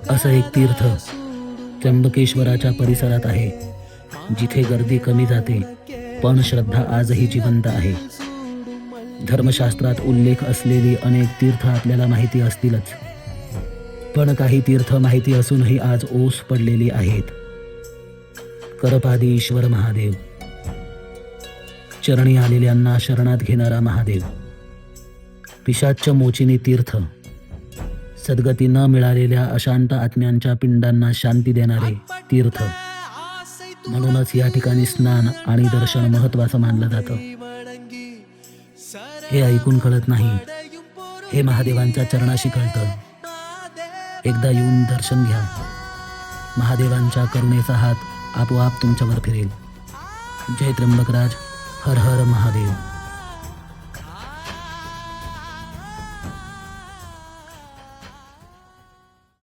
असं एक तीर्थ त्र्यंबकेश्वराच्या परिसरात आहे, जिथे गर्दी कमी जाते, पण श्रद्धा आजही जिवंत आहे. धर्मशास्त्रात उल्लेख असलेली अनेक तीर्थ आपल्याला माहिती असतीलच, पण काही तीर्थ माहिती असूनही आज ओस पडलेली आहेत. करपादी ईश्वर महादेव, चरणी आलेल्यांना शरणात घेणारा महादेव. पिशाच्च मोचिनी तीर्थ, सद्गती न मिळालेल्या अशांत आत्म्यांच्या पिंडांना शांती देणारे तीर्थ. म्हणूनच या ठिकाणी स्नान आणि दर्शन महत्त्वाचं मानलं जातं. हे ऐकून कळत नाही, हे महादेवांच्या चरणाशी कळतं. एकदा येऊन दर्शन घ्या, महादेवांच्या करुणेचा हात आपोआप तुमच्यावर फिरेल. जय त्र्यंबकराज, हर हर महादेव.